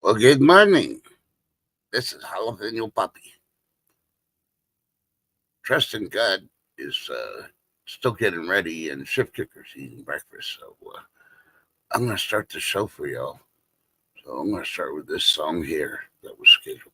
Well, good morning. This is Jalapeno Puppy. Trust in God is still getting ready, and Shift Kicker's eating breakfast. So I'm going to start the show for y'all. So I'm going to start with this song here that was scheduled.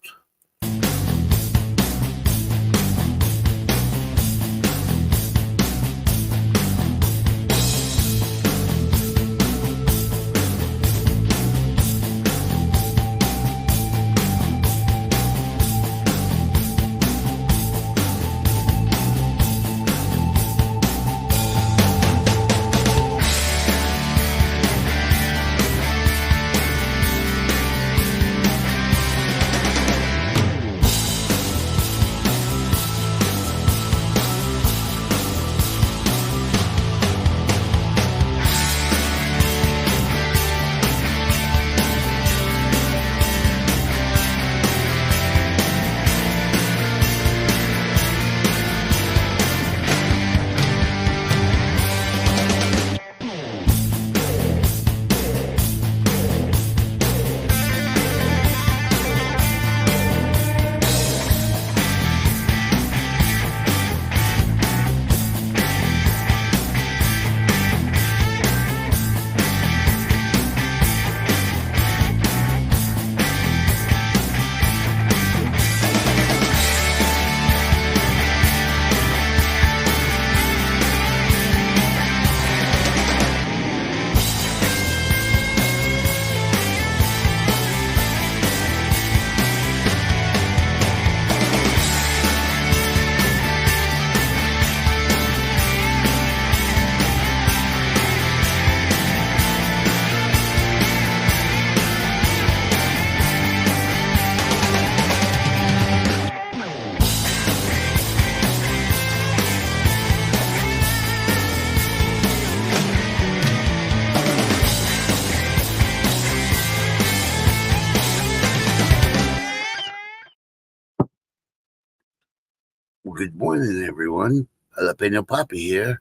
Well, good morning, everyone. Jalapeno Puppy here.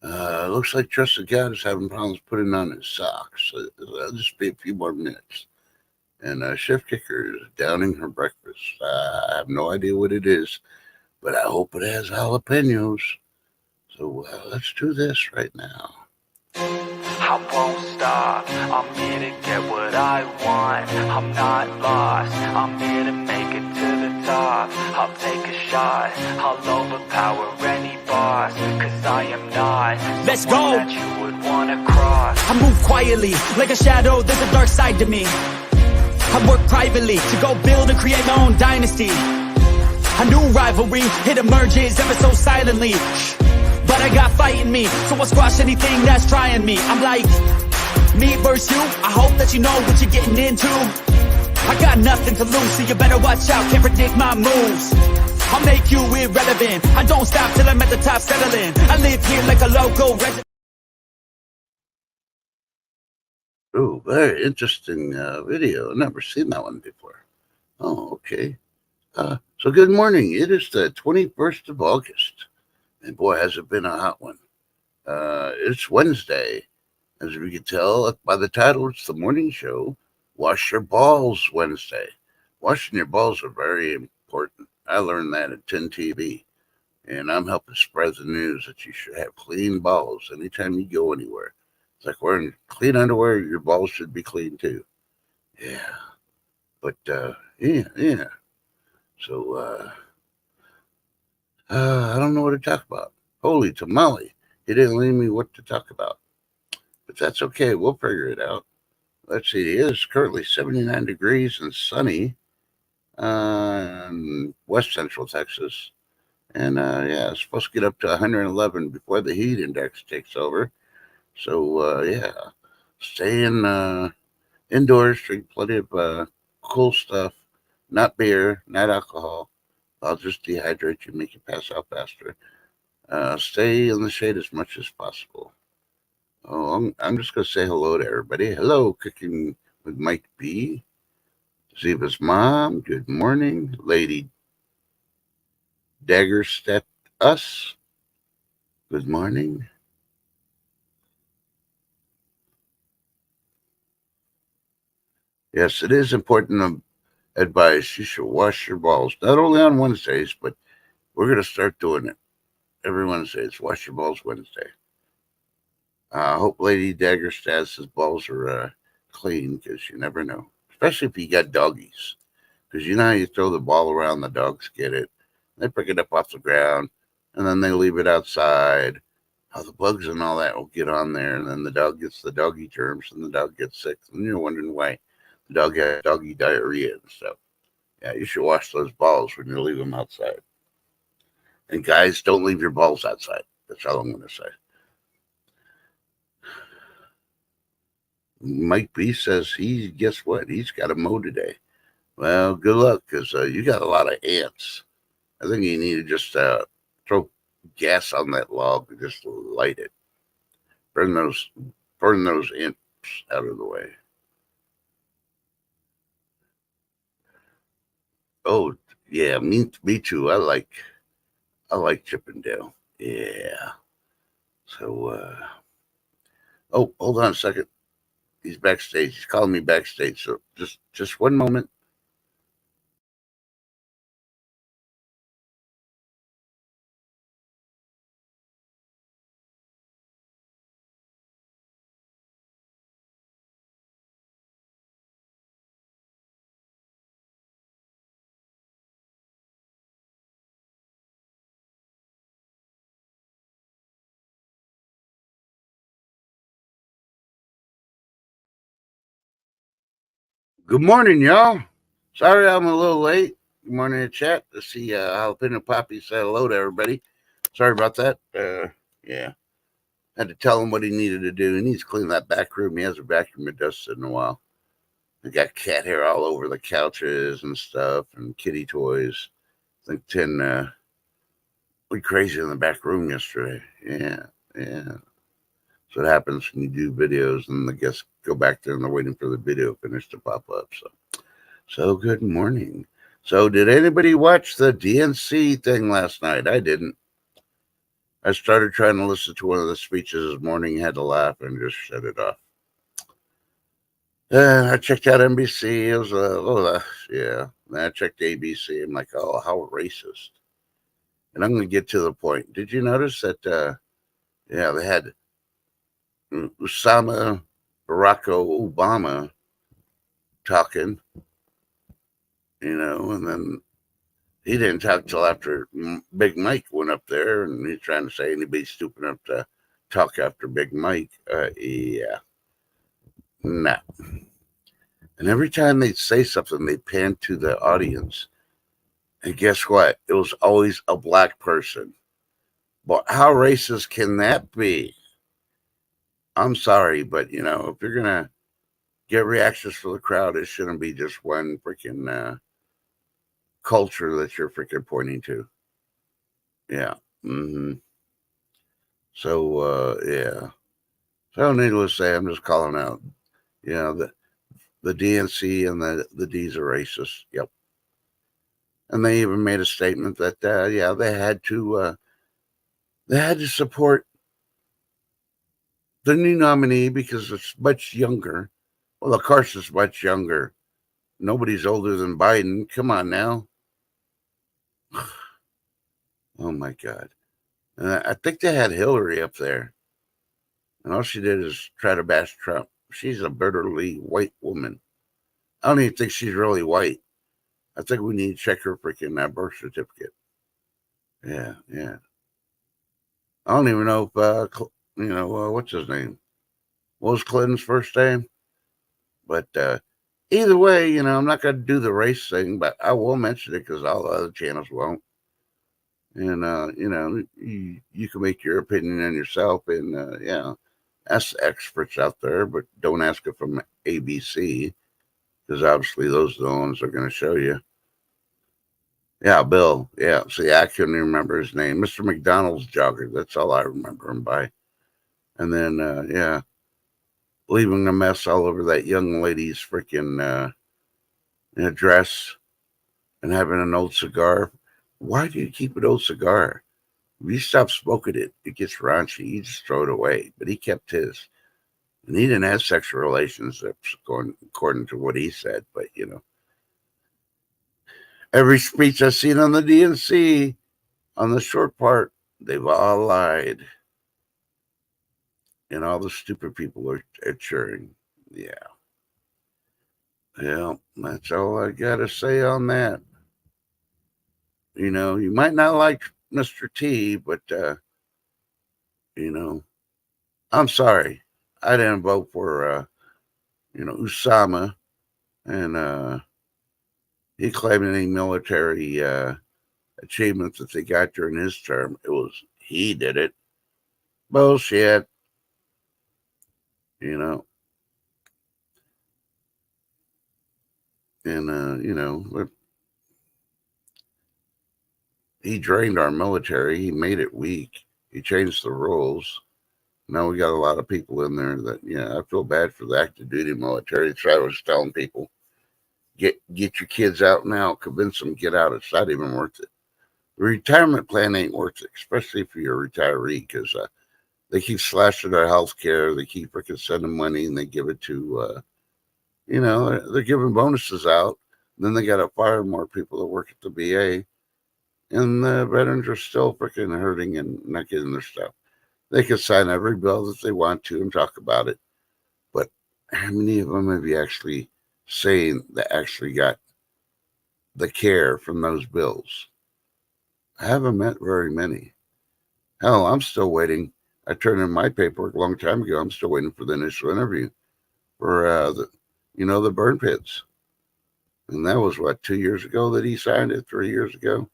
Looks like Trust in God is having problems putting on his socks. So I'll just be a few more minutes. And Shift Kicker is downing her breakfast. I have no idea what it is, but I hope it has jalapenos. So let's do this right now. I won't stop, I'm here to get what I want. I'm not lost, I'm here to make it to the top. I'll take a shot, I'll overpower any boss. Cause I am not Let's someone go. that you would wanna cross. I move quietly, like a shadow, there's a dark side to me. I work privately, to go build and create my own dynasty. A new rivalry, it emerges ever so silently. But I got fight in me, so I'll squash anything that's trying me. I'm like, me versus you, I hope that you know what you're getting into. I got nothing to lose, so you better watch out, can't predict my moves. I'll make you irrelevant, I don't stop till I'm at the top settling. I live here like a local resident. Oh, very interesting video. I've never seen that one before. Oh, okay. So good morning. It is the 21st of August. And boy, has it been a hot one. It's Wednesday. As we can tell by the title, it's the morning show, Wash Your Balls Wednesday. Washing your balls are very important. I learned that at 10 TV. And I'm helping spread the news that you should have clean balls anytime you go anywhere. It's like wearing clean underwear, your balls should be clean too. Yeah. But, yeah. So, I don't know what to talk about. Holy tamale. He didn't leave me what to talk about. But that's okay. We'll figure it out. Let's see. It is currently 79 degrees and sunny in west central Texas. And yeah, it's supposed to get up to 111 before the heat index takes over. So yeah, stay indoors, drink plenty of cool stuff, not beer, not alcohol. I'll just dehydrate you, make you pass out faster. Stay in the shade as much as possible. Oh, I'm just going to say hello to everybody. Hello, Cooking with Mike B. Ziva's mom, good morning. Lady Daggerstep Us, good morning. Yes, it is important to advise you should wash your balls, not only on Wednesdays, but we're going to start doing it every Wednesday. It's Wash Your Balls Wednesday. I hope Lady Daggerstad's balls are clean, because you never know, especially if you got doggies. Because you know how you throw the ball around, the dogs get it, they pick it up off the ground, and then they leave it outside. How the bugs and all that will get on there, and then the dog gets the doggy germs, and the dog gets sick, and you're wondering why the dog has doggy diarrhea and stuff. Yeah, you should wash those balls when you leave them outside. And guys, don't leave your balls outside. That's all I'm going to say. Mike B says guess what? He's got a mow today. Well, good luck, because you got a lot of ants. I think you need to just throw gas on that log and just light it. Burn those ants out of the way. Oh yeah, me too. I like Chippendale. Yeah. So oh, hold on a second. He's backstage. He's calling me backstage. So just one moment. Good morning, y'all. Sorry I'm a little late. Good morning to chat. To see Jalapeno Poppy said hello to everybody. Sorry about that. Yeah. Had to tell him what he needed to do. He needs to clean that back room. He hasn't vacuumed or dusted in a while. They got cat hair all over the couches and stuff, and kitty toys. I think Tin went crazy in the back room yesterday. Yeah. That's what happens when you do videos and the guests go back there and they're waiting for the video finish to pop up. So good morning. So did anybody watch the DNC thing last night? I didn't. I started trying to listen to one of the speeches this morning, had to laugh and just shut it off. I checked out NBC. It was yeah. Then I checked ABC. I'm like, oh, how racist. And I'm going to get to the point. Did you notice that? Yeah, they had Barack Obama talking, and then he didn't talk till after Big Mike went up there, and he's trying to say anybody stupid enough to talk after Big Mike. Yeah. No. And every time they'd say something, they pan to the audience. And guess what? It was always a black person. But how racist can that be? I'm sorry, but if you're gonna get reactions from the crowd, it shouldn't be just one freaking culture that you're freaking pointing to. Yeah. So yeah. So needless to say, I'm just calling out. The DNC and the D's are racist. Yep. And they even made a statement that they had to support the new nominee because it's much younger. Well, of course, it's much younger. Nobody's older than Biden. Come on now. Oh my God. And I think they had Hillary up there. And all she did is try to bash Trump. She's a bitterly white woman. I don't even think she's really white. I think we need to check her freaking birth certificate. Yeah. I don't even know if, what's his name? What was Clinton's first name? But either way, I'm not going to do the race thing, but I will mention it because all the other channels won't. And, you can make your opinion on yourself and, ask the experts out there, but don't ask it from ABC because obviously those are the ones that are going to show you. Yeah, Bill. Yeah, see, I couldn't even remember his name. Mr. McDonald's jogger. That's all I remember him by. And then, leaving a mess all over that young lady's freaking dress and having an old cigar. Why do you keep an old cigar? If you stop smoking it, it gets raunchy. You just throw it away. But he kept his. And he didn't have sexual relations, according to what he said. But, every speech I've seen on the DNC, on the short part, they've all lied. And all the stupid people are cheering. Yeah. Yeah, that's all I got to say on that. You might not like Mr. T, but, I'm sorry. I didn't vote for, Osama. And he claimed any military achievements that they got during his term. It was he did it. Bullshit. And he drained our military. He made it weak. He changed the rules. Now we got a lot of people in there that, I feel bad for the active duty military. That's why I was telling people, get your kids out now. Convince them to get out. It's not even worth it. The retirement plan ain't worth it, especially if you're a retiree, because they keep slashing their health care. They keep freaking sending money, and they give it to, they're giving bonuses out. Then they got to fire more people that work at the VA. And the veterans are still freaking hurting and not getting their stuff. They can sign every bill that they want to and talk about it. But how many of them have you actually saying that actually got the care from those bills? I haven't met very many. Hell, I'm still waiting. I turned in my paperwork a long time ago. I'm still waiting for the initial interview for the burn pits. And that was 2 years ago that he signed it, 3 years ago.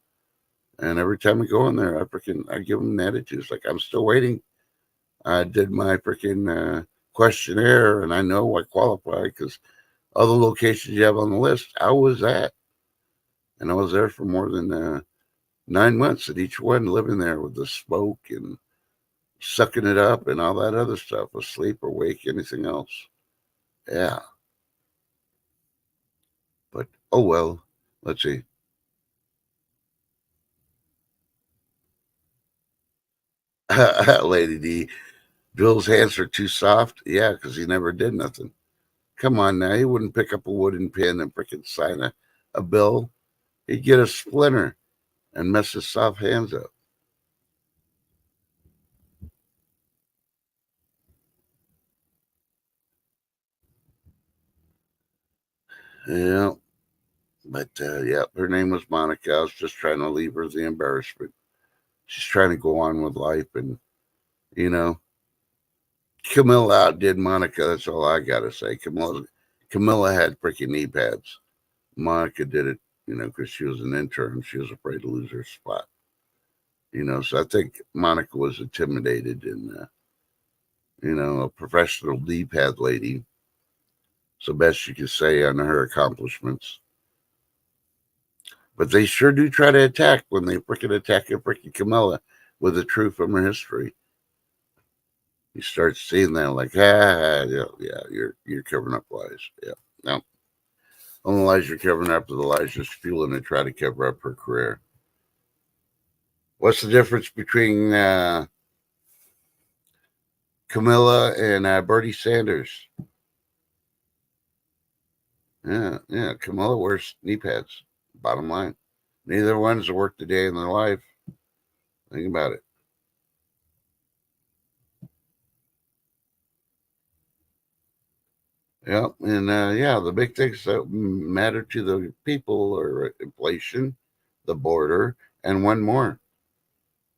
And every time I go in there, I give them an attitude. It's like, I'm still waiting. I did my freaking questionnaire, and I know I qualify because other locations you have on the list, I was at. And I was there for more than 9 months at each one, living there with the smoke and sucking it up and all that other stuff, asleep, awake, anything else. Yeah. But, oh well, let's see. Lady D, Bill's hands are too soft. Yeah, because he never did nothing. Come on now, he wouldn't pick up a wooden pin and freaking sign a bill. He'd get a splinter and mess his soft hands up. Yeah, but yeah, her name was Monica. I was just trying to leave her the embarrassment. She's trying to go on with life, and Camilla outdid Monica. That's all I gotta say. Camilla had freaking knee pads. Monica did it, because she was an intern. She was afraid to lose her spot. So I think Monica was intimidated and, a professional knee pad lady. So best you could say on her accomplishments. But they sure do try to attack when they freaking attack a freaking Camilla with the truth from her history. You start seeing that like, yeah, you're covering up lies. Yeah, no. Only lies you're covering up are the lies just fueling to try to cover up her career. What's the difference between Camilla and Bernie Sanders? Yeah. Camilla wears knee pads. Bottom line. Neither one's worked a day in their life. Think about it. Yeah, and the big things that matter to the people are inflation, the border, and one more.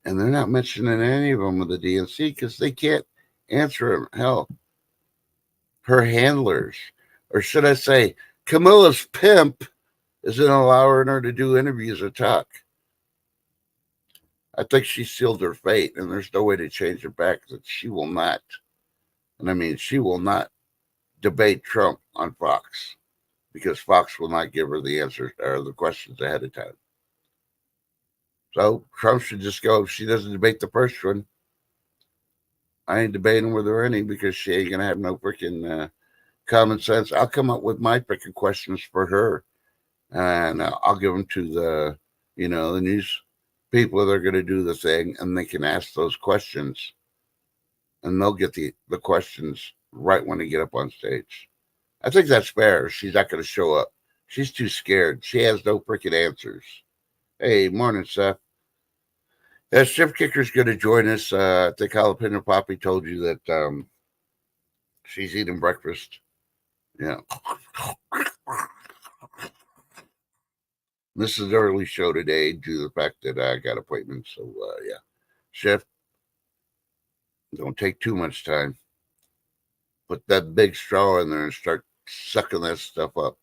And they're not mentioning any of them with the DNC because they can't answer them. Hell, her handlers, or should I say, Camilla's pimp, isn't allowing her to do interviews or talk. I think she sealed her fate, and there's no way to change her back. That she will not, and I mean, she will not debate Trump on Fox because Fox will not give her the answers or the questions ahead of time. So Trump should just go, if she doesn't debate the first one, I ain't debating with her any because she ain't going to have no freaking common sense. I'll come up with my freaking questions for her, and I'll give them to the, the news people that are going to do the thing, and they can ask those questions, and they'll get the questions right when they get up on stage. I think that's fair. She's not going to show up. She's too scared. She has no freaking answers. Hey, morning, Seth. Chef Kicker's going to join us. I think Jalapeno Poppy told you that she's eating breakfast. Yeah. This is an early show today due to the fact that I got appointments. So, yeah. Chef, don't take too much time. Put that big straw in there and start sucking that stuff up.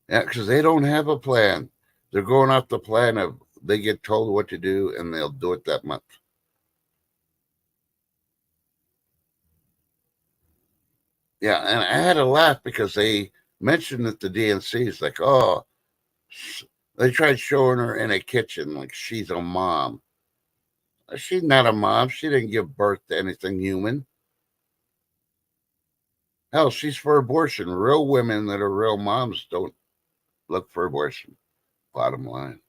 Yeah, because they don't have a plan. They're going off the plan of they get told what to do and they'll do it that month. Yeah, and I had to laugh because they mentioned that the DNC is like, oh, they tried showing her in a kitchen like she's a mom. She's not a mom. She didn't give birth to anything human. Hell, she's for abortion. Real women that are real moms don't look for abortion. Bottom line.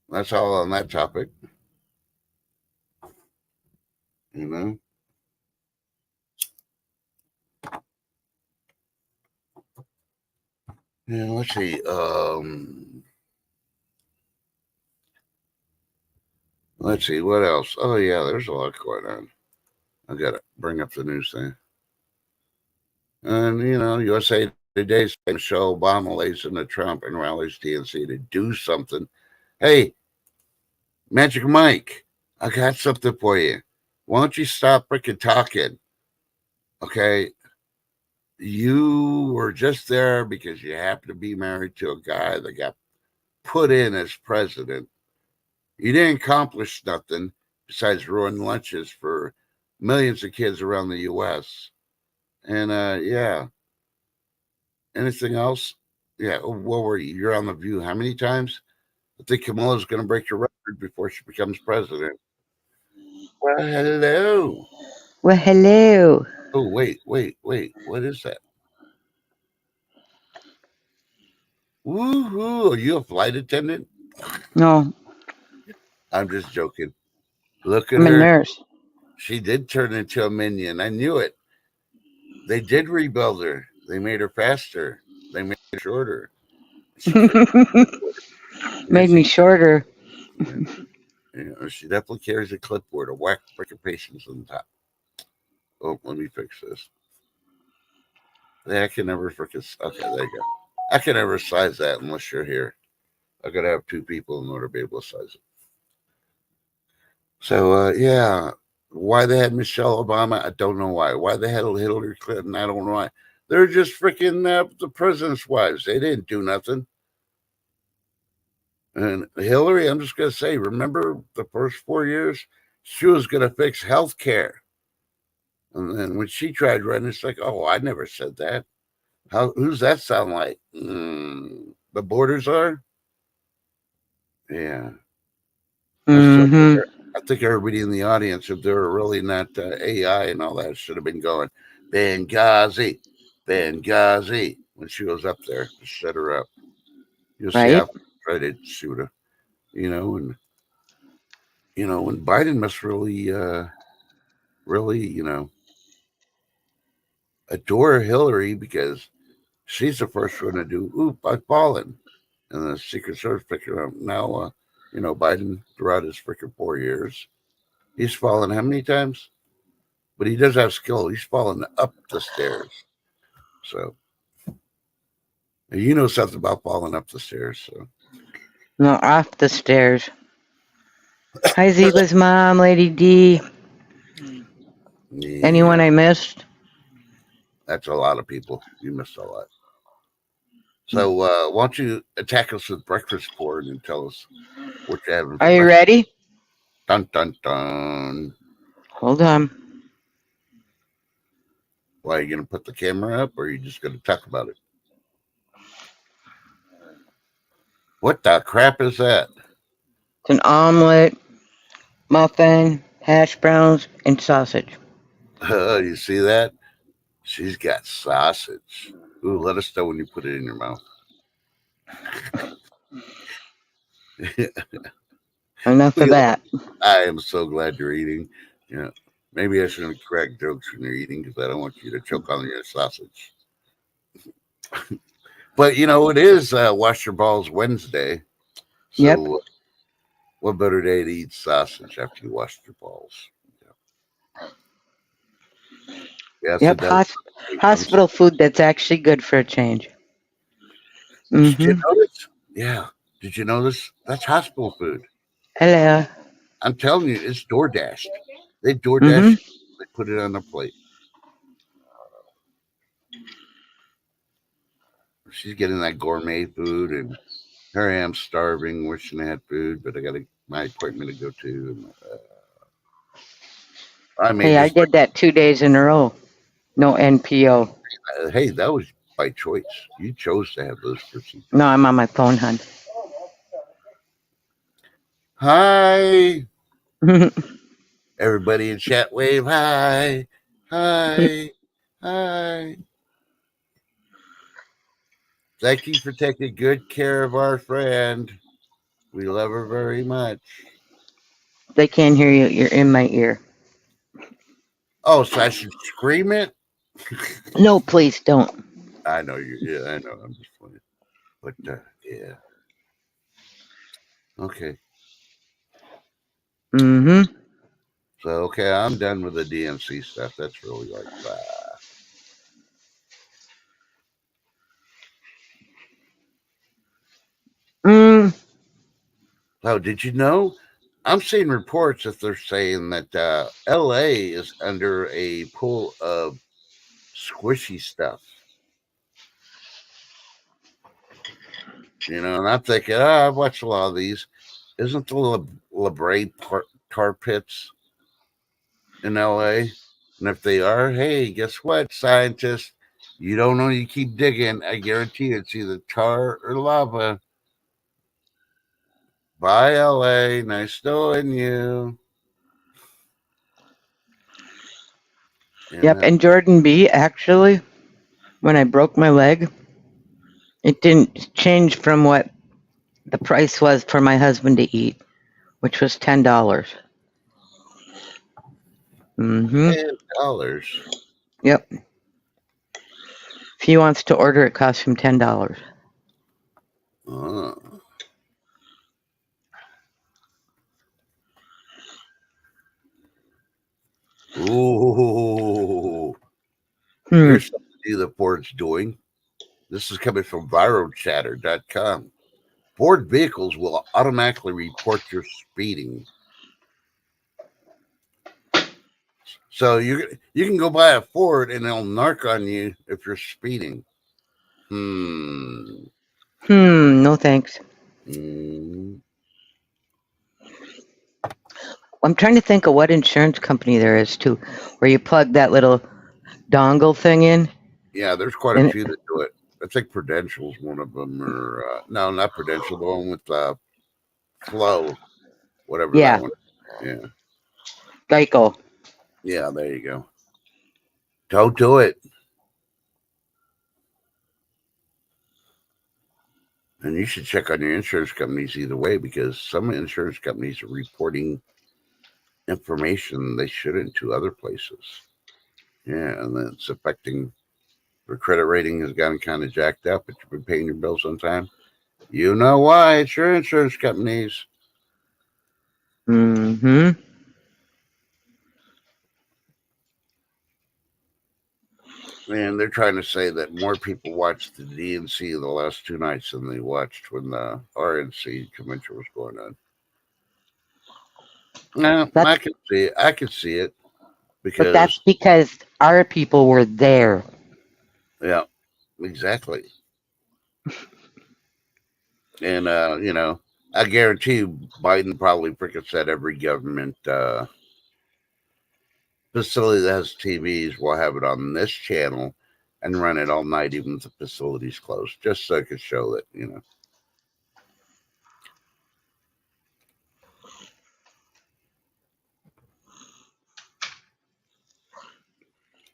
That's all on that topic. You know? Yeah, let's see. Let's see, what else? Oh, yeah, there's a lot going on. I got to bring up the news thing. And, you know, USA Today said Michelle Obama lays into Trump and rallies DNC to do something. Hey, Magic Mike, I got something for you. Why don't you stop freaking talking? Okay? You were just there because you happen to be married to a guy that got put in as president. You didn't accomplish nothing besides ruin lunches for millions of kids around the U.S. And, yeah. Anything else? Yeah. What were you? You're on The View how many times? I think Kamala's going to break your record before she becomes president. Well, hello. Well, hello. Oh, wait. What is that? Woohoo. Are you a flight attendant? No, I'm just joking. Look at I'm a her. nurse. She did turn into a minion. I knew it. They did rebuild her. They made her faster. They made her shorter. Made me shorter. She definitely carries a clipboard, a whack freaking patients on the top. Oh, let me fix this. I can never freaking. Okay, there you go. I can never size that unless you're here. I gotta have two people in order to be able to size it. So, yeah. Why they had Michelle Obama, I don't know why. Why they had Hillary Clinton, I don't know why. They're just freaking the president's wives. They didn't do nothing. And Hillary, I'm just going to say, remember the first 4 years? She was going to fix health care. And then when she tried running, it's like, oh, I never said that. Who's that sound like? The borders are? Yeah. Mm-hmm. I think everybody in the audience, if they were really not AI and all that, should have been going, Benghazi, when she was up there to shut her up. You'll see how try to shoot her, and when Biden must really, adore Hillary because she's the first one to do, oop, I've fallen. And the Secret Service picking up now, Biden throughout his freaking 4 years, he's fallen how many times? But he does have skill. He's fallen up the stairs. So, you know something about falling up the stairs. So, No, off the stairs. Hi, Zila's mom, Lady D. yeah, Anyone I missed? That's a lot of people. You missed a lot. So, why don't you attack us with breakfast porn and tell us what you're having? Are you ready? Dun, dun, dun. Hold on. Why, are you going to put the camera up or are you just going to talk about it? What the crap is that? It's an omelet, muffin, hash browns, and sausage. You see that? She's got sausage. Ooh, let us know when you put it in your mouth. Enough of that. I am so glad you're eating. Yeah. Maybe I shouldn't crack jokes when you're eating because I don't want you to choke on your sausage. But it is Wash Your Balls Wednesday. So Yep. what better day to eat sausage after you washed your balls? Yes, Yep. it does. Hospital food that's actually good for a change. Did you Mm-hmm. notice? Yeah. Did you notice? That's hospital food. Hello. I'm telling you, it's DoorDashed. They DoorDash Mm-hmm. it, they put it on a plate. She's getting that gourmet food, and here I am starving, wishing I had food, but I got my appointment to go to. I made Hey, I this. did that 2 days in a row. No NPO. Hey, that was by choice. You chose to have those procedures. No, I'm on my phone, hon. Hi, everybody in chat wave. Hi, hi, hi. Thank you for taking good care of our friend. We love her very much. They can't hear you. You're in my ear. Oh, so I should scream it? No, please don't. I know you. Yeah, I know. I'm just playing. But yeah. Okay. Mm-hmm. So okay, I'm done with the DNC stuff. That's really like Oh, did you know? I'm seeing reports that they're saying that LA is under a pool of squishy stuff. And I'm thinking, I've watched a lot of these. Isn't the La Brea tar pits in LA? And if they are, hey, guess what, scientists? You don't know. You keep digging. I guarantee it's either tar or lava. Bye, LA. Nice knowing you. Yep, and Jordan B, actually, when I broke my leg, it didn't change from what the price was for my husband to eat, which was $10. Mm-hmm. $10. Yep. If he wants to order, it costs him $10. Ooh. Here's something new that Ford's doing. This is coming from ViroChatter.com. Ford vehicles will automatically report your speeding. So you can go buy a Ford and they'll narc on you if you're speeding. No thanks. Mm. I'm trying to think of what insurance company there is too, where you plug that little dongle thing in. Yeah, there's quite a few that do it. I think Prudential's one of them, or no, not Prudential, the one with Flow, whatever that one. Yeah. Geico. Yeah, there you go. Don't do it. And you should check on your insurance companies either way, because some insurance companies are reporting information they shouldn't to other places. Yeah, and then it's affecting their credit rating has gotten kind of jacked up, but you've been paying your bills on time. You know why? It's your insurance companies. Mm-hmm. And they're trying to say that more people watched the DNC the last 2 nights than they watched when the RNC convention was going on. No, I can see it. I can see it. But that's because our people were there. Yeah, exactly. And I guarantee you Biden probably freaking said every government facility that has TVs will have it on this channel and run it all night, even if the facility's closed, just so it could show that,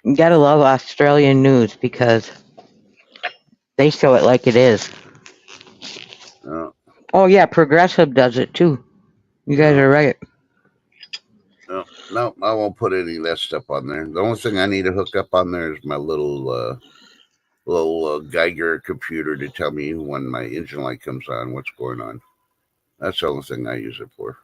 You gotta love Australian news because they show it like it is. Oh yeah, Progressive does it too. You guys are right. No, I won't put any of that stuff on there. The only thing I need to hook up on there is my little Geiger computer to tell me when my engine light comes on, what's going on. That's the only thing I use it for.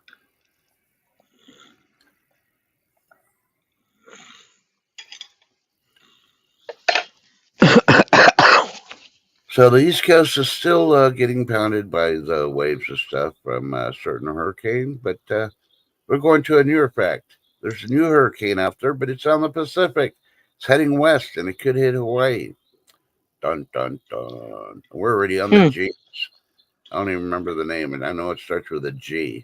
So the East Coast is still getting pounded by the waves of stuff from a certain hurricane, but we're going to a newer fact. There's a new hurricane out there, but it's on the Pacific. It's heading west, and it could hit Hawaii. Dun, dun, dun. We're already on the G. I don't even remember the name, and I know it starts with a G.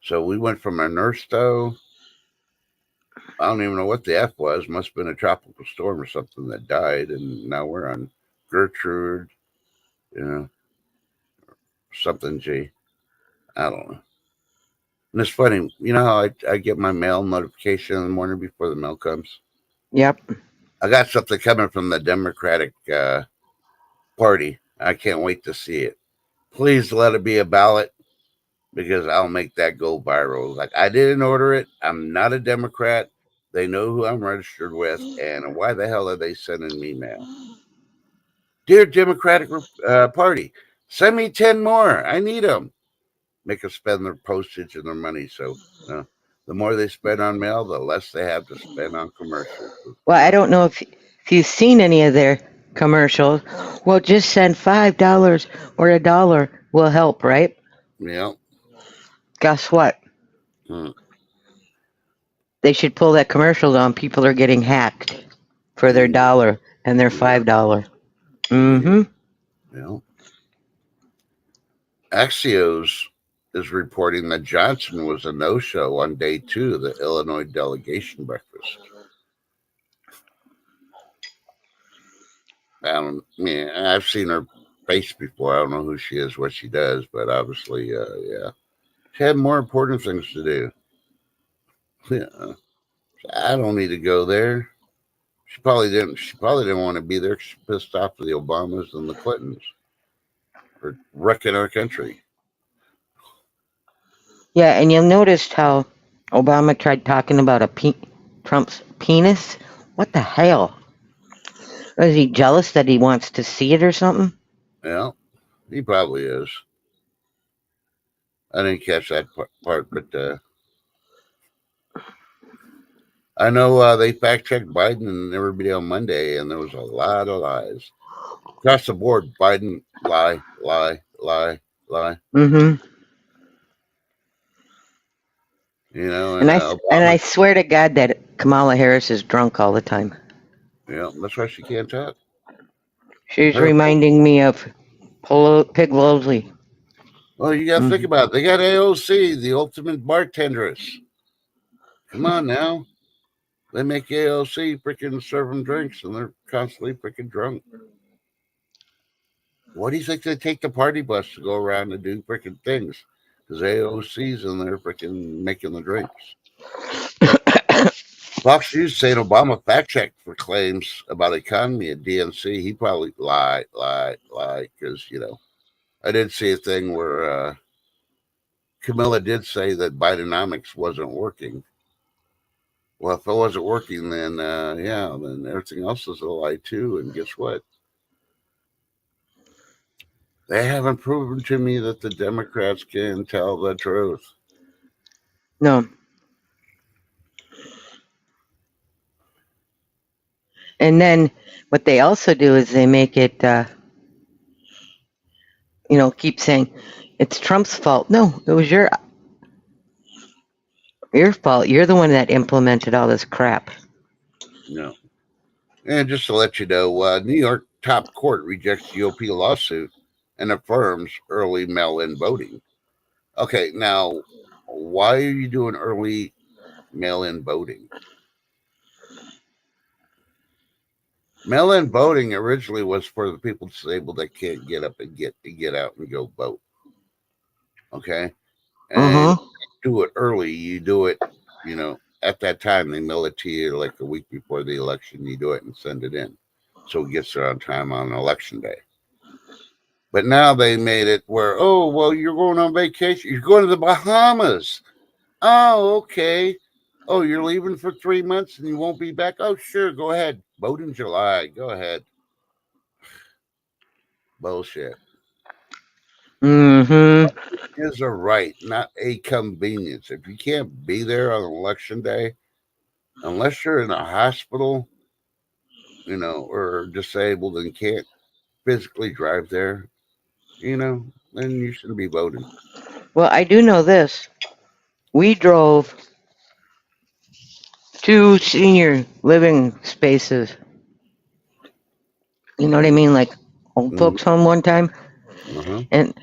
So we went from an Ernesto. I don't even know what the F was. Must have been a tropical storm or something that died, and now we're on Gertrude, something G. I don't know. And it's funny, you know how I get my mail notification in the morning before the mail comes? Yep. I got something coming from the Democratic Party. I can't wait to see it. Please let it be a ballot because I'll make that go viral. Like, I didn't order it. I'm not a Democrat. They know who I'm registered with. And why the hell are they sending me mail? Dear Democratic Party, send me 10 more. I need them. Make them spend their postage and their money. So the more they spend on mail, the less they have to spend on commercials. Well, I don't know if you've seen any of their commercials. Well, just send $5 or $1 will help, right? Yeah. Guess what? They should pull that commercial down. People are getting hacked for their $1 and their $5. Mm-hmm. Yeah. Axios is reporting that Johnson was a no-show on day 2 of the Illinois delegation breakfast. I've seen her face before. I don't know who she is, what she does, but obviously, yeah. She had more important things to do. Yeah. I don't need to go there. She probably didn't want to be there. She's pissed off with the Obamas and the Clintons for wrecking our country. Yeah, and you'll notice how Obama tried talking about Trump's penis. What the hell? Is he jealous that he wants to see it or something? Yeah, he probably is. I didn't catch that part, but I know they fact-checked Biden and everybody on Monday, and there was a lot of lies. Across the board, Biden, lie, lie, lie, lie. Mm-hmm. And I swear to God that Kamala Harris is drunk all the time. Yeah, that's why she can't talk. She's reminding me of Pig Losley. Well, you got to think about it. They got AOC, the ultimate bartendress. Come on now. They make AOC freaking serve them drinks, and they're constantly freaking drunk. What do you think they take the party bus to go around and do freaking things? Because AOC's in there freaking making the drinks. Fox News saying Obama fact-checked for claims about economy at DNC. He probably lied, because, I did see a thing where Camilla did say that Bidenomics wasn't working. Well, if it wasn't working, then, then everything else is a lie, too. And guess what? They haven't proven to me that the Democrats can tell the truth. No. And then what they also do is they make it, keep saying, it's Trump's fault. No, it was your fault. You're the one that implemented all this crap. No. And just to let you know, New York top court rejects GOP lawsuit and affirms early mail-in voting. Okay, now, why are you doing early mail-in voting? Mail-in voting originally was for the people disabled that can't get up and get out and go vote. Okay? And do it early. You do it, at that time. They mail it to you like a week before the election. You do it and send it in. So it gets there on time on election day. But now they made it where, oh, well, you're going on vacation. You're going to the Bahamas. Oh, okay. Oh, you're leaving for 3 months and you won't be back? Oh, sure. Go ahead. Vote in July. Go ahead. Bullshit. Mm-hmm. Is a right, not a convenience. If you can't be there on election day, unless you're in a hospital, or disabled and can't physically drive there, then you shouldn't be voting. Well, I do know this. We drove 2 senior living spaces. You know what I mean? Like old folks home one time. Uh-huh. And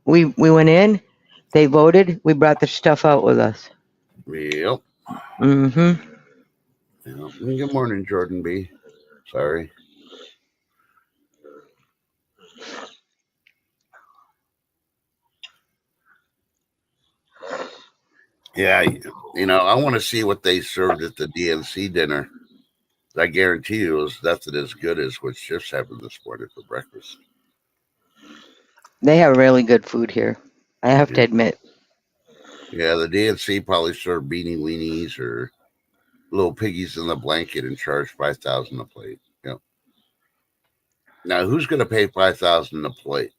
we went in, they voted, we brought the stuff out with us. Yep. Mm-hmm. Yep. Good morning, Jordan B. Sorry. Yeah, I want to see what they served at the DNC dinner. I guarantee you it was nothing as good as what Shifts having this morning for breakfast. They have really good food here, I have to admit. Yeah, the DNC probably served beanie weenies or little piggies in the blanket and charged $5,000 a plate. Now, who's going to pay $5,000 a plate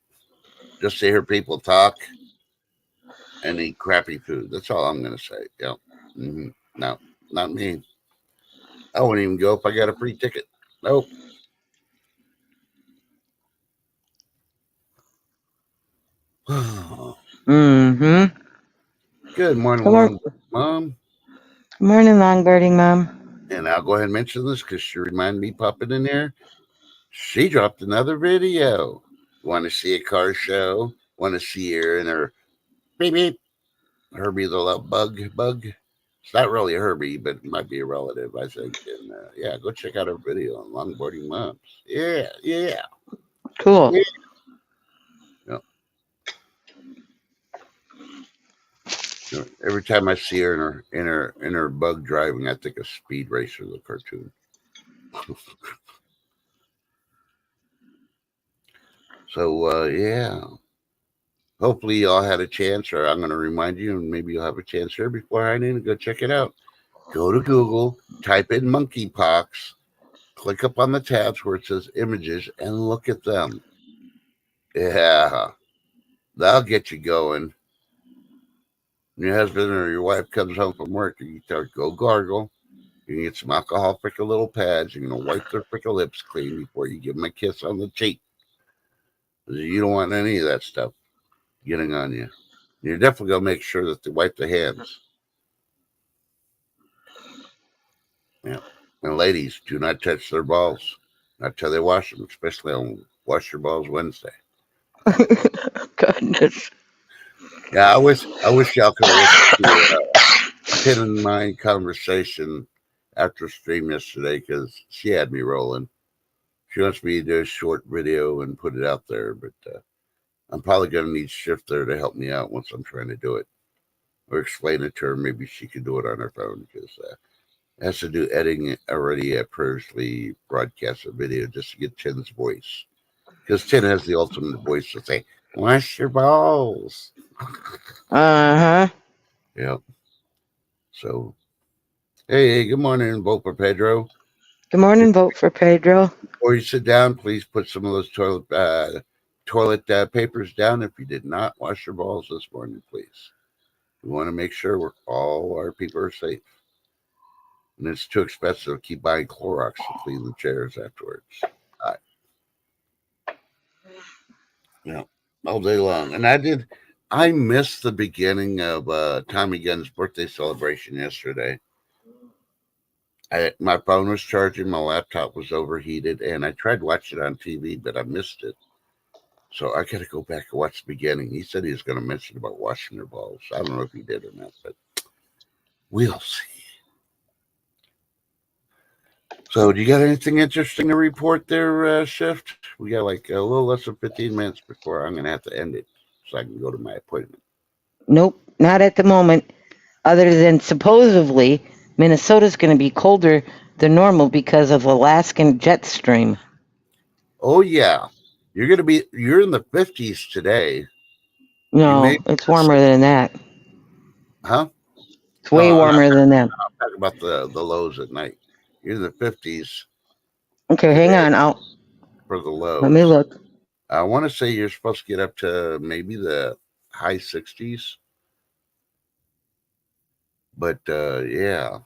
just to hear people talk and eat crappy food? That's all I'm going to say. Mm-hmm. No, not me. I wouldn't even go if I got a free ticket. Nope. Mm-hmm. Good morning, Mom. Good morning, Longbirding Mom. And I'll go ahead and mention this because she reminded me popping in there. She dropped another video. Want to see a car show? Want to see her in her beep beep? Herbie the Love Bug. It's not really Herbie, but it might be a relative, I think. And yeah, go check out her video on Longboarding Moms. Yeah. Cool. Yeah. Every time I see her in her bug driving, I think of Speed Racer, the cartoon. So yeah. Hopefully y'all had a chance, or I'm going to remind you, and maybe you'll have a chance here before I need to go check it out. Go to Google, type in monkeypox, click up on the tabs where it says images, and look at them. Yeah, that'll get you going. When your husband or your wife comes home from work, and you tell her, go gargle. You can get some alcohol freaking little pads. You're going to wipe their freaking lips clean before you give them a kiss on the cheek. You don't want any of that stuff getting on you. You're definitely going to make sure that they wipe their hands. Yeah. And ladies, do not touch their balls. Not till they wash them, especially on Wash Your Balls Wednesday. Goodness. Yeah, I wish y'all could listen to Pin and Mind conversation after stream yesterday because she had me rolling. She wants me to do a short video and put it out there, but I'm probably going to need Shift there to help me out once I'm trying to do it. Or explain it to her. Maybe she could do it on her phone because it has to do editing already previously broadcast a video just to get Tin's voice. Because Tin has the ultimate voice to say, wash your balls. Uh-huh. Yep. So, hey, good morning, vote for Pedro. Good morning, vote for Pedro. Before you sit down, please put some of those toilet papers down if you did not wash your balls this morning, please. We want to make sure all our people are safe. And it's too expensive to keep buying Clorox to clean the chairs afterwards. Yeah, all day long. And I missed the beginning of Tommy Gunn's birthday celebration yesterday. My phone was charging, my laptop was overheated, and I tried watching it on TV, but I missed it. So I got to go back and watch the beginning. He said he was going to mention about washing their balls. I don't know if he did or not, but we'll see. So do you got anything interesting to report there, Shift? We got like a little less than 15 minutes before I'm going to have to end it so I can go to my appointment. Nope, not at the moment. Other than supposedly Minnesota's going to be colder than normal because of Alaskan jet stream. Oh, yeah. You're in the 50s today. No, it's warmer than that. Huh? It's way warmer than that. I'm talking about the lows at night. You're in the 50s Okay, hang on. for the lows. Let me look. I want to say you're supposed to get up to maybe the high 60s. But yeah.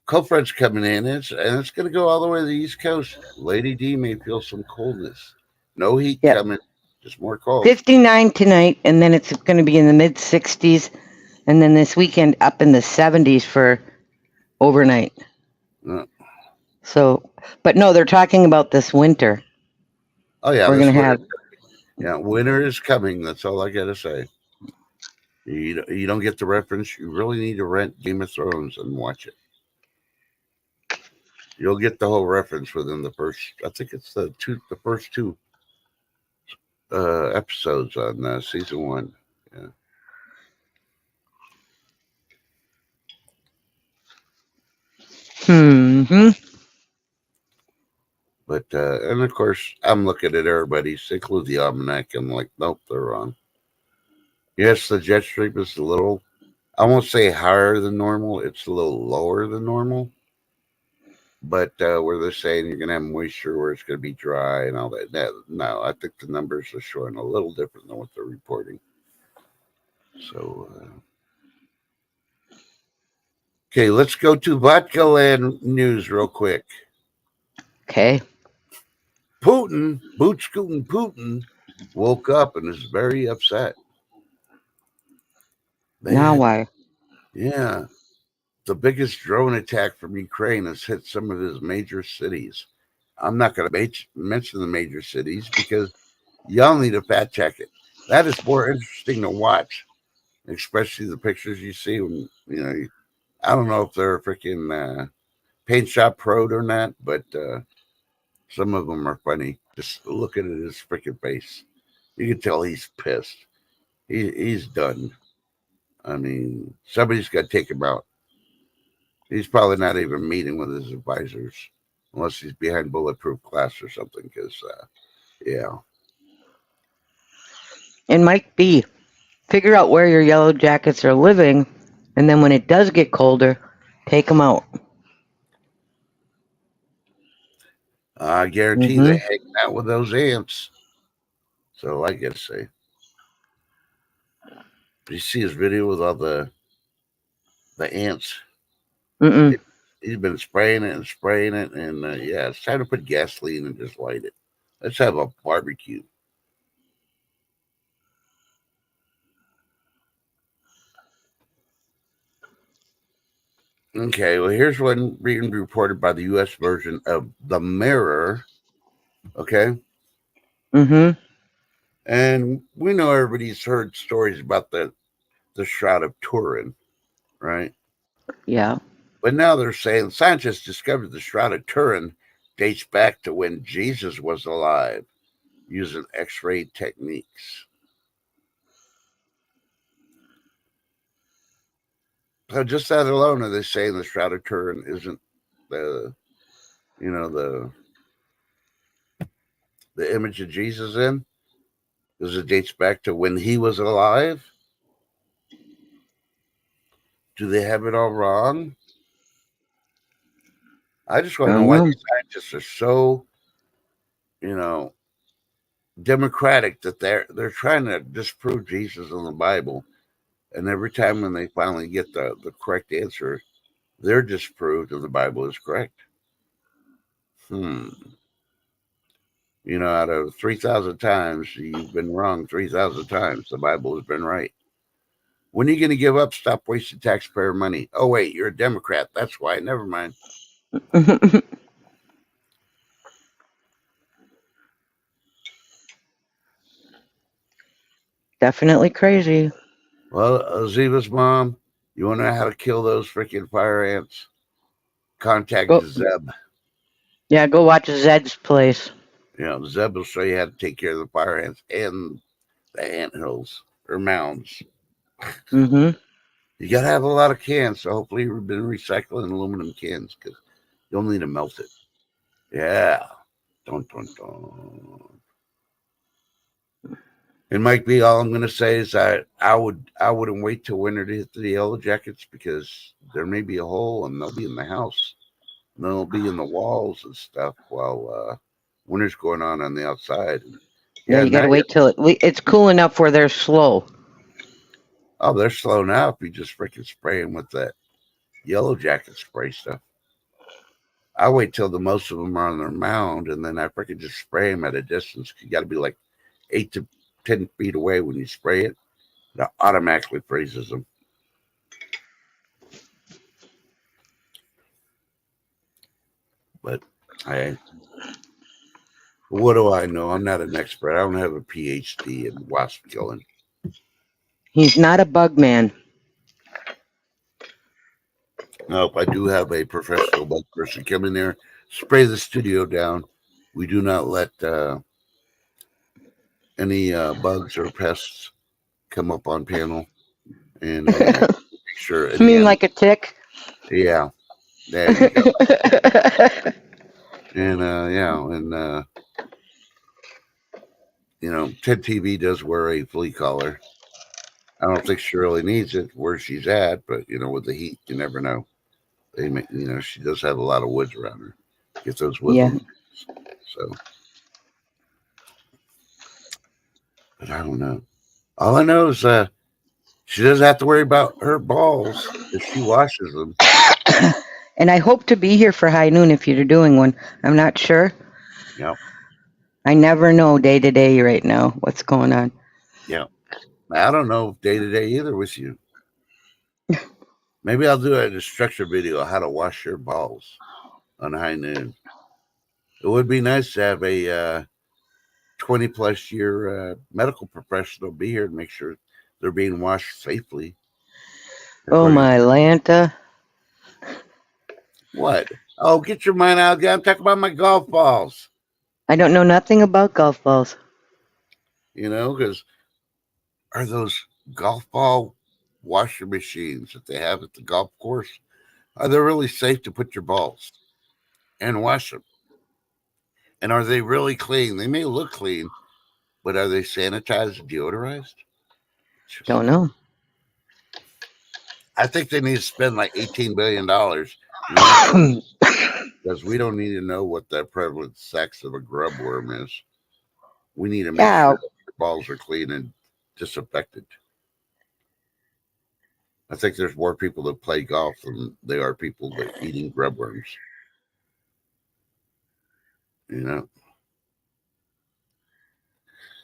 Cold front's coming in, and it's going to go all the way to the East Coast. Lady D may feel some coldness. No heat coming, just more cold. 59 tonight, and then it's going to be in the mid 60s, and then this weekend up in the 70s for overnight. So, but no, they're talking about this winter. Oh yeah, we're going to have. Yeah, winter is coming. That's all I got to say. You don't get the reference. You really need to rent Game of Thrones and watch it. You'll get the whole reference within the first. I think it's the first two episodes on season 1. Yeah. But and of course, I'm looking at everybody's, include the almanac. I'm like, nope, they're wrong. Yes, the jet stream is a little. I won't say higher than normal. It's a little lower than normal. But where they're saying you're going to have moisture where it's going to be dry and all that. No, I think the numbers are showing a little different than what they're reporting. So, okay, let's go to Vodka Land news real quick. Okay. Putin, boot scooting Putin, woke up and is very upset. Now why? Yeah. The biggest drone attack from Ukraine has hit some of his major cities. I'm not going to mention the major cities because y'all need to fact check it. That is more interesting to watch, especially the pictures you see when, I don't know if they're freaking paint shop pro'd or not, but some of them are funny. Just look at his freaking face. You can tell he's pissed. He's done. I mean, somebody's got to take him out. He's probably not even meeting with his advisors unless he's behind bulletproof glass or something. Because, yeah. It might be. Figure out where your yellow jackets are living, and then when it does get colder, take them out. I guarantee they hang out with those ants. So I gotta say, you see his video with all the ants. He's been spraying it, and yeah, it's time to put gasoline and just light it. Let's have a barbecue. Okay, well, here's one being reported by the U.S. version of The Mirror. Okay. And we know everybody's heard stories about the Shroud of Turin, right? Yeah. But now they're saying scientists discovered the Shroud of Turin dates back to when Jesus was alive using X-ray techniques. So just that alone, are they saying the Shroud of Turin isn't the image of Jesus in? Because it dates back to when he was alive? Do they have it all wrong? I just want to know why these scientists are so, democratic that they're trying to disprove Jesus in the Bible. And every time when they finally get the correct answer, they're disproved and the Bible is correct. Out of 3,000 times, you've been wrong 3,000 times. The Bible has been right. When are you going to give up? Stop wasting taxpayer money. Oh, wait, you're a Democrat. That's why. Never mind. Definitely crazy. Well, Ziva's mom, you want to know how to kill those freaking fire ants? Contact Zeb. Yeah, go watch Zed's place. Zeb will show you how to take care of the fire ants and the ant hills or mounds. You got to have a lot of cans, so hopefully you've been recycling aluminum cans because you'll need to melt it. Yeah. Dun, dun, dun. And Mike B, all I'm gonna say is I wouldn't wait till winter to hit the Yellow Jackets, because there may be a hole and they'll be in the house. And they'll be in the walls and stuff while winter's going on the outside. Yeah, you got to wait till it's cool enough where they're slow. Oh, they're slow now. If you just freaking spray them with that Yellow Jacket spray stuff. I wait till the most of them are on their mound, and then I freaking just spray them at a distance. You got to be like 8 to 10 feet away when you spray it. It automatically freezes them. But what do I know? I'm not an expert. I don't have a PhD in wasp killing. He's not a bug man. Nope, I do have a professional bug person come in there, spray the studio down. We do not let any bugs or pests come up on panel, and make sure. You mean like a tick? Yeah, there you go. And Ted TV does wear a flea collar. I don't think she really needs it where she's at, but with the heat, you never know. They make, she does have a lot of woods around her. Get those woodland. Yeah. So, but I don't know. All I know is she doesn't have to worry about her balls if she washes them. And I hope to be here for high noon if you're doing one. I'm not sure. Yep. I never know day to day right now what's going on. Yeah. I don't know day to day either with you. Maybe I'll do a structured video on how to wash your balls on high noon. It would be nice to have a 20-plus year medical professional be here to make sure they're being washed safely. Oh, my Lanta. What? Oh, get your mind out. I'm talking about my golf balls. I don't know nothing about golf balls. Because are those golf ball washer machines that they have at the golf course, are they really safe to put your balls and wash them? And are they really clean? They may look clean, but are they sanitized and deodorized? Don't know. I think they need to spend like $18 billion because we don't need to know what the prevalent sex of a grub worm is. We need to make sure that the balls are clean and disinfected. I think there's more people that play golf than there are people that eating grub worms.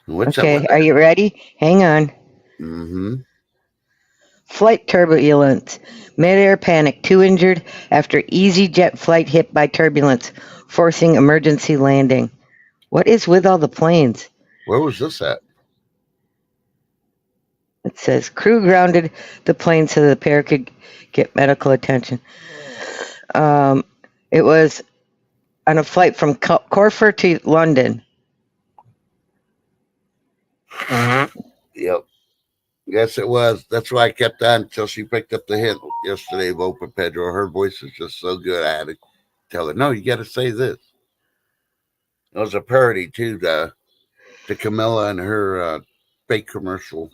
Okay, are you ready? Hang on. Mm-hmm. Flight turbulence. Mid-air panic. 2 injured after EasyJet flight hit by turbulence, forcing emergency landing. What is with all the planes? Where was this at? It says crew grounded the plane so the pair could get medical attention. It was on a flight from Corfu to London. Yep. Yes, it was. That's why I kept on until she picked up the hint yesterday of Open Pedro. Her voice is just so good. I had to tell her, no, you got to say this. It was a parody, too, to Camilla and her fake commercial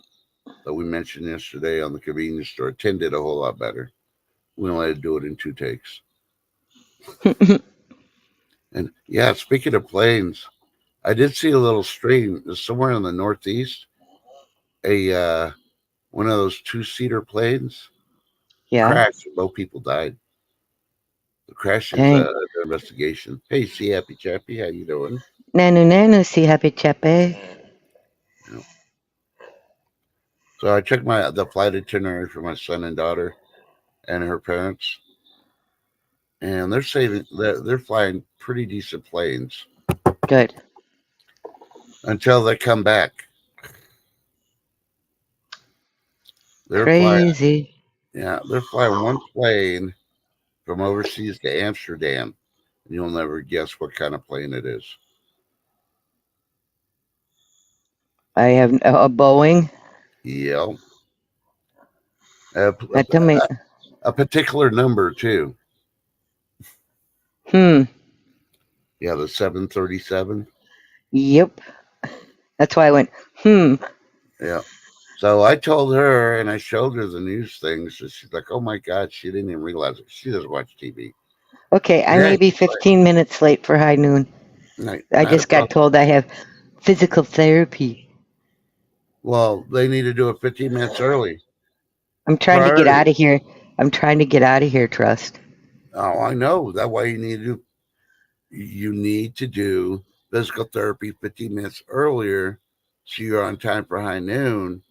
that we mentioned yesterday on the convenience store. 10 did a whole lot better. We only had to do it in 2 takes. And yeah, speaking of planes, I did see a little stream somewhere in the Northeast. One of those 2-seater planes crashed. Both people died. The crash is the investigation. Hey, see Happy Chappy, how you doing? Nanu, see Happy Chappy. Yeah. So I checked the flight itinerary for my son and daughter and her parents, and they're saying that they're flying pretty decent planes. Good. Until they come back. They're crazy. They're flying one plane from overseas to Amsterdam. And you'll never guess what kind of plane it is. I have a Boeing. Yeah. A particular number, too. Yeah, the 737. Yep. That's why I went, Yeah. So I told her and I showed her the news things. And she's like, oh my God, she didn't even realize it. She doesn't watch TV. Okay, I Yeah. may be 15 minutes late for high noon. I Not a just got problem. told I have physical therapy. Well, they need to do it 15 minutes early. I'm trying to get Priority. out of here. I'm trying to get out of here, Trust. Oh, I know. That's why you need to do physical therapy 15 minutes earlier so you're on time for high noon,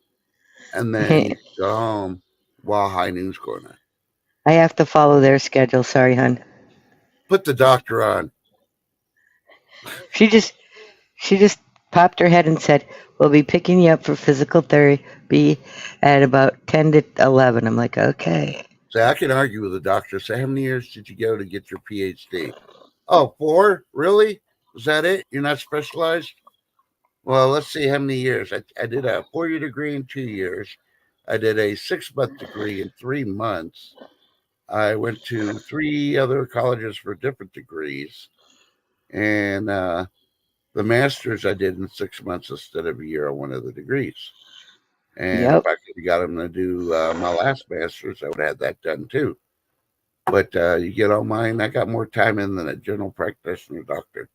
and then you go home while high noon's going on. I have to follow their schedule. Sorry, hon. Put the doctor on. She just popped her head and said, "We'll be picking you up for physical therapy at about 10 to 11." I'm like, "Okay." Say, I can argue with the doctor. Say, how many years did you go to get your PhD? Oh, 4? Really? Was that it? You're not specialized? Well, let's see how many years. I did a 4-year degree in 2 years. I did a 6-month degree in 3 months. I went to 3 other colleges for different degrees. And the master's I did in 6 months instead of a year on one of the degrees. And if Yep. I could have got them to do my last master's, I would have had that done too. But you get on mine, I got more time in than a general practitioner doctor.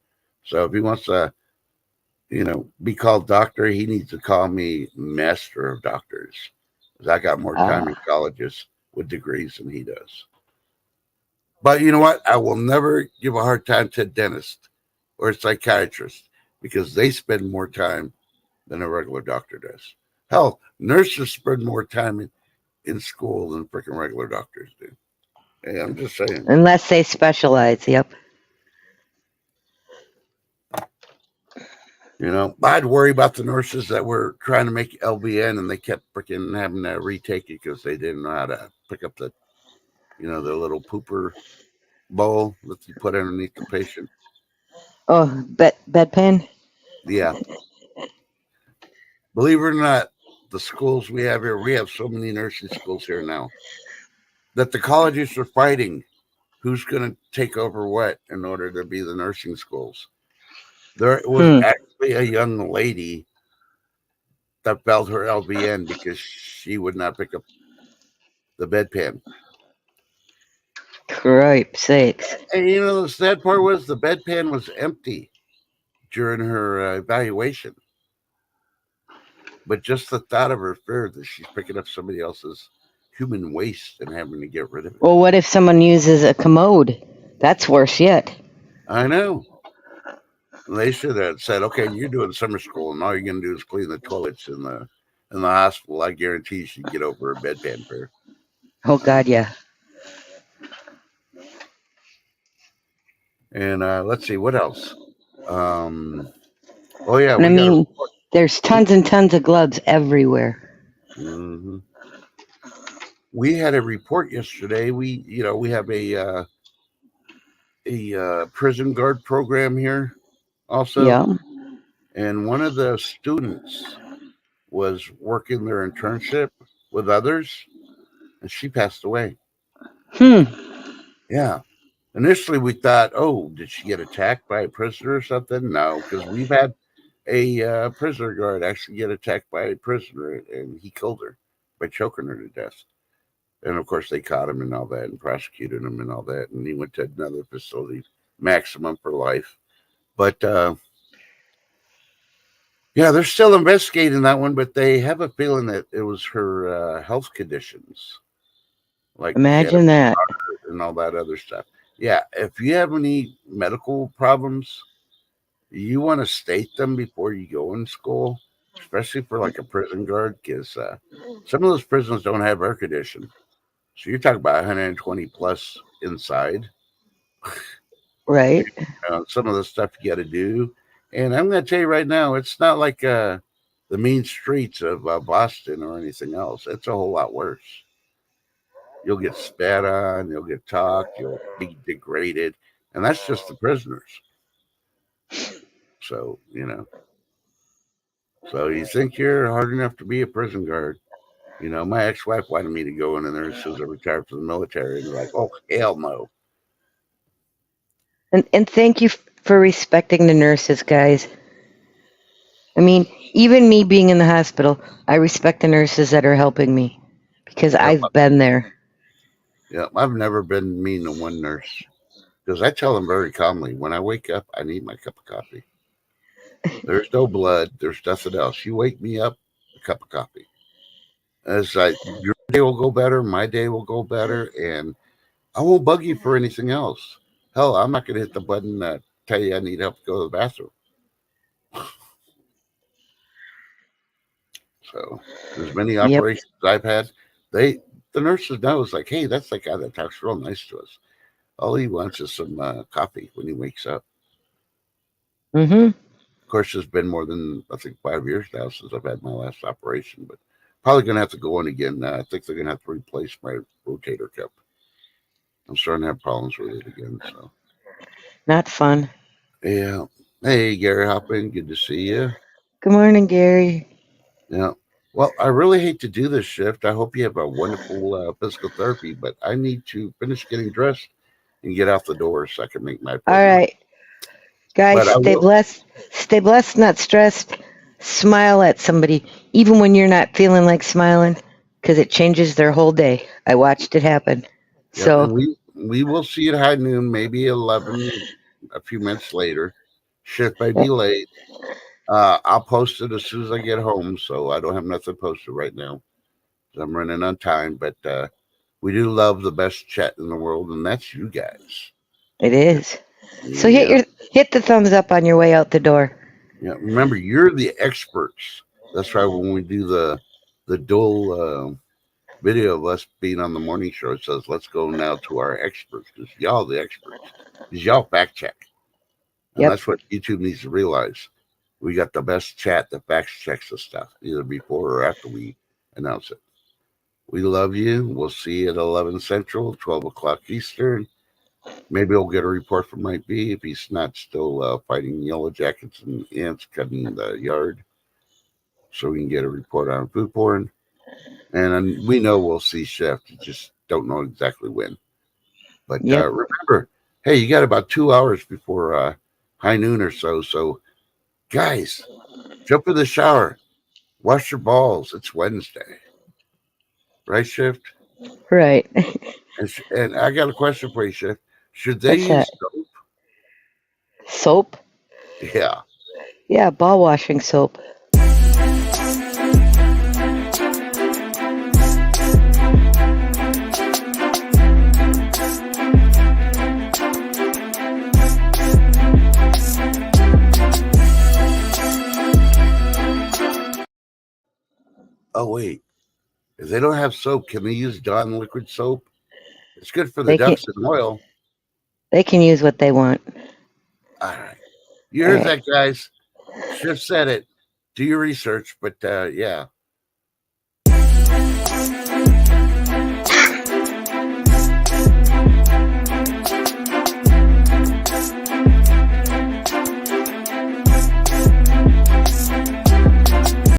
So if he wants to, be called doctor, he needs to call me master of doctors. Because I got more time in colleges with degrees than he does. But you know what? I will never give a hard time to a dentist or a psychiatrist because they spend more time than a regular doctor does. Hell, nurses spend more time in school than freaking regular doctors do. Hey, I'm just saying. Unless they specialize. Yep. I'd worry about the nurses that were trying to make LVN and they kept freaking having to retake it because they didn't know how to pick up the little pooper bowl that you put underneath the patient. Oh, bedpan. Yeah. Believe it or not, the schools we have here, we have so many nursing schools here now that the colleges are fighting who's going to take over what in order to be the nursing schools. There was actually a young lady that failed her LVN because she would not pick up the bedpan. Cripe sakes. And the sad part was the bedpan was empty during her evaluation. But just the thought of her fear that she's picking up somebody else's human waste and having to get rid of it. Well, what if someone uses a commode? That's worse yet. I know. They should have said, okay, you're doing summer school and all you're going to do is clean the toilets in the hospital. I guarantee you should get over a bedpan fear. Oh, God, yeah. And let's see, what else? Oh, yeah. And I mean, there's tons and tons of gloves everywhere. Mm-hmm. We had a report yesterday. We have a prison guard program here also. Yeah. And one of the students was working their internship with others, and she passed away. Yeah. Initially, we thought, oh, did she get attacked by a prisoner or something? No, because we've had a prisoner guard actually get attacked by a prisoner, and he killed her by choking her to death. And, of course, they caught him and all that and prosecuted him and all that, and he went to another facility, maximum for life. But, yeah, they're still investigating that one, but they have a feeling that it was her health conditions. Like imagine that. And all that other stuff. Yeah, if you have any medical problems, you want to state them before you go in school, especially for like a prison guard, because some of those prisons don't have air conditioning. So you're talking about 120 plus inside. Right. Some of the stuff you got to do. And I'm going to tell you right now, it's not like the mean streets of Boston or anything else. It's a whole lot worse. You'll get spat on, you'll get talked, you'll be degraded. And that's just the prisoners. So, So you think you're hard enough to be a prison guard. My ex-wife wanted me to go in there as soon as I retired from the military. And they're like, oh, hell no. And thank you for respecting the nurses, guys. I mean, even me being in the hospital, I respect the nurses that are helping me because Yep. I've been there. Yeah, I've never been mean to one nurse because I tell them very calmly, when I wake up, I need my cup of coffee. There's no blood. There's nothing else. You wake me up, a cup of coffee. As your day will go better, my day will go better, and I won't bug you for anything else. Hell, I'm not going to hit the button that tell you I need help to go to the bathroom. So, as many Yep. operations I've had, the nurses know it's like, hey, that's the guy that talks real nice to us. All he wants is some coffee when he wakes up. Mm-hmm. Of course, it's been more than, I think, 5 years now since I've had my last operation, but probably going to have to go in again. I think they're going to have to replace my rotator cuff. I'm starting to have problems with it again. So, Not fun. yeah. Hey, Gary Hoppin, good to see you. Good morning, Gary. Yeah. Well, I really hate to do this shift. I hope you have a wonderful physical therapy, but I need to finish getting dressed and get out the door so I can make my All appointment. right, guys, But I stay will. blessed, not stressed. Smile at somebody, even when you're not feeling like smiling, because it changes their whole day. I watched it happen. Yeah, and So, we will see you at high noon, maybe 11, a few minutes later. Shift may be late. I'll post it as soon as I get home, so I don't have nothing posted right now. I'm running on time, but we do love the best chat in the world, and that's you guys. it is. So Yeah. hit the thumbs up on your way out the door. Yeah, remember, you're the experts. That's why when we do the dual video of us being on the morning show, it says, let's go now to our experts, because y'all the experts. Because y'all fact check. And Yep. that's what YouTube needs to realize. We got the best chat that fact checks the stuff, either before or after we announce it. We love you. We'll see you at 11 Central, 12 o'clock Eastern. Maybe we'll get a report from Mike B if he's not still fighting yellow jackets and ants cutting the yard. So we can get a report on food porn. And we know we'll see Chef. You just don't know exactly when. But Yep. Remember, hey, you got about 2 hours before high noon or so. So, guys, jump in the shower. Wash your balls. It's Wednesday. Right, Shift? Right. And I got a question for you, Shift. Should they What's use that? soap? Soap? Yeah. Yeah, ball washing soap. Oh, wait. If they don't have soap, can they use Dawn liquid soap? It's good for the They can ducks and oil. they can use what they want. All right. You heard that, guys. Shift said it. Do your research, but yeah.